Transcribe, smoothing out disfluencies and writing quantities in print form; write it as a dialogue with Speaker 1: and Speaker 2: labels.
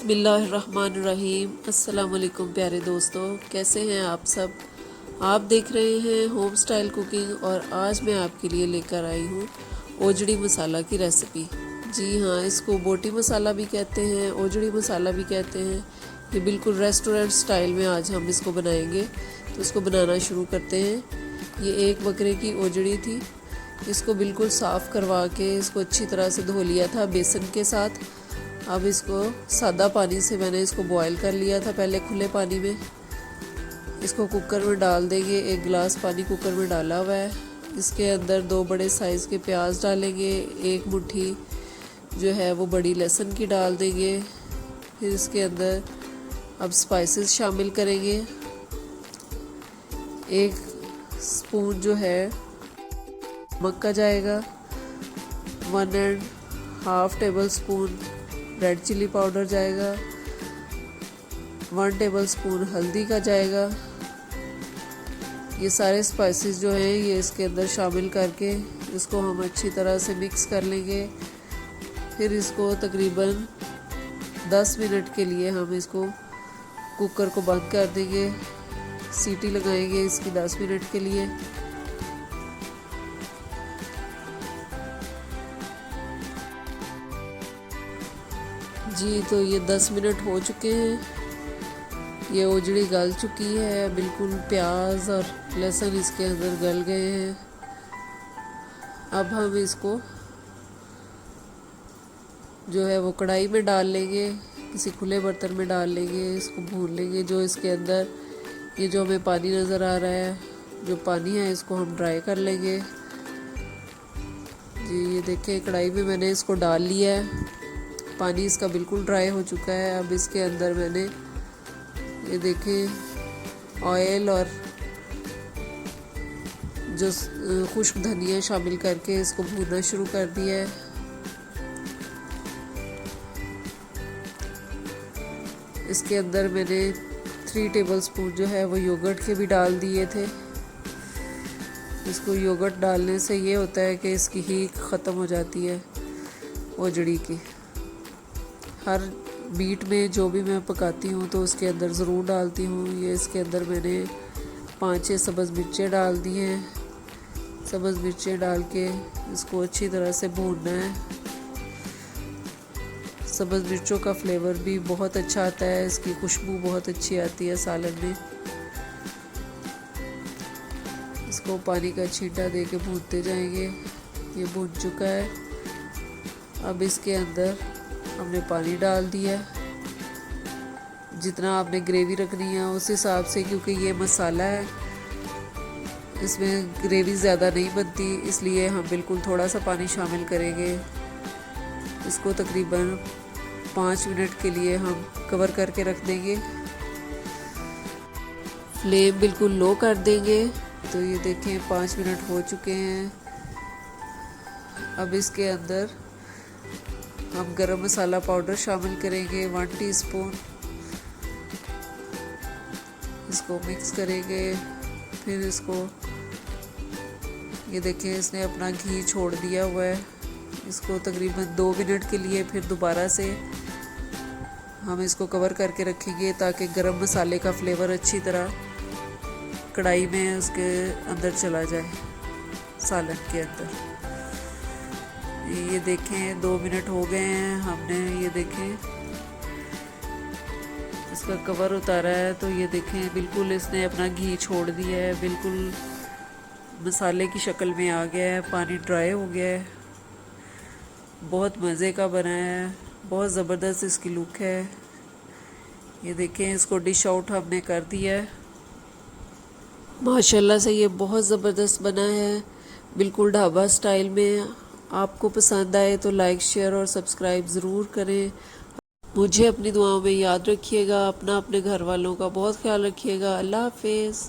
Speaker 1: बिस्मिल्लाहिर्रहमानिर्रहीम। अस्सलाम वालेकुम प्यारे दोस्तों, कैसे हैं आप सब। आप देख रहे हैं होम स्टाइल कुकिंग और आज मैं आपके लिए लेकर आई हूँ ओजड़ी मसाला की रेसिपी। जी हाँ, इसको बोटी मसाला भी कहते हैं, ओजड़ी मसाला भी कहते हैं। ये बिल्कुल रेस्टोरेंट स्टाइल में आज हम इसको बनाएंगे, तो इसको बनाना शुरू करते हैं। ये एक बकरे की ओजड़ी थी, इसको बिल्कुल साफ़ करवा के इसको अच्छी तरह से धो लिया था बेसन के साथ। अब इसको सादा पानी से मैंने इसको बॉईल कर लिया था, पहले खुले पानी में। इसको कुकर में डाल देंगे, 1 गिलास पानी कुकर में डाला हुआ है। इसके अंदर 2 बड़े साइज़ के प्याज डालेंगे, 1 मुट्ठी जो है वो बड़ी लहसुन की डाल देंगे। फिर इसके अंदर अब स्पाइसेस शामिल करेंगे। 1 स्पून जो है नमक का जाएगा, 1.5 tablespoon red chilli powder जाएगा, 1 टेबल स्पून हल्दी का जाएगा। ये सारे स्पाइसेस जो हैं ये इसके अंदर शामिल करके इसको हम अच्छी तरह से मिक्स कर लेंगे। फिर इसको तकरीबन 10 मिनट के लिए हम इसको कुकर को बंद कर देंगे। सीटी लगाएंगे इसकी 10 मिनट के लिए। जी तो ये 10 मिनट हो चुके हैं। ये ओजड़ी गल चुकी है, बिल्कुल प्याज और लहसुन इसके अंदर गल गए हैं। अब हम इसको जो है वो कढ़ाई में डाल लेंगे, किसी खुले बर्तन में डाल लेंगे, इसको भून लेंगे। जो इसके अंदर ये जो हमें पानी नज़र आ रहा है, जो पानी है इसको हम ड्राई कर लेंगे। जी ये देखें, कढ़ाई में मैंने इसको डाल लिया है, पानी इसका बिल्कुल ड्राई हो चुका है। अब इसके अंदर मैंने ये देखें ऑयल और जो खुश्क धनिया शामिल करके इसको भूनना शुरू कर दिया है। इसके अंदर मैंने 3 टेबल स्पून जो है वो योगर्ट के भी डाल दिए थे। इसको योगर्ट डालने से ये होता है कि इसकी हीट ख़त्म हो जाती है ओजड़ी की। हर बीट में जो भी मैं पकाती हूँ तो उसके अंदर ज़रूर डालती हूँ। ये इसके अंदर मैंने 5-6 सब्ज़ मिर्चें डाल दी हैं। सब्ज़ मिर्चें डाल के इसको अच्छी तरह से भूनना है। सब्ज़ मिर्चों का फ्लेवर भी बहुत अच्छा आता है, इसकी खुशबू बहुत अच्छी आती है सालन में। इसको पानी का छींटा दे के भूनते जाएंगे। ये भून चुका है। अब इसके अंदर हमने पानी डाल दिया है। जितना आपने ग्रेवी रखनी है उस हिसाब से, क्योंकि ये मसाला है इसमें ग्रेवी ज़्यादा नहीं बनती, इसलिए हम बिल्कुल थोड़ा सा पानी शामिल करेंगे। इसको तकरीबन 5 मिनट के लिए हम कवर करके रख देंगे। फ्लेम बिल्कुल लो कर देंगे। तो ये देखें 5 मिनट हो चुके हैं। अब इसके अंदर हम गरम मसाला पाउडर शामिल करेंगे, 1 टीस्पून। इसको मिक्स करेंगे। फिर इसको ये देखिए इसने अपना घी छोड़ दिया हुआ है। इसको तकरीबन 2 मिनट के लिए फिर दोबारा से हम इसको कवर करके रखेंगे, ताकि गरम मसाले का फ्लेवर अच्छी तरह कढ़ाई में उसके अंदर चला जाए, सालन के अंदर। ये देखें 2 मिनट हो गए हैं। हमने ये देखें इसका कवर उतारा है, तो ये देखें बिल्कुल इसने अपना घी छोड़ दिया है, बिल्कुल मसाले की शक्ल में आ गया है, पानी ड्राई हो गया है। बहुत मज़े का बना है, बहुत ज़बरदस्त इसकी लुक है। ये देखें इसको डिश आउट हमने कर दिया है। माशाल्लाह से ये बहुत ज़बरदस्त बना है, बिल्कुल ढाबा स्टाइल में। आपको पसंद आए तो लाइक, शेयर और सब्सक्राइब ज़रूर करें। मुझे अपनी दुआओं में याद रखिएगा। अपने घर वालों का बहुत ख्याल रखिएगा। अल्लाह हाफिज़।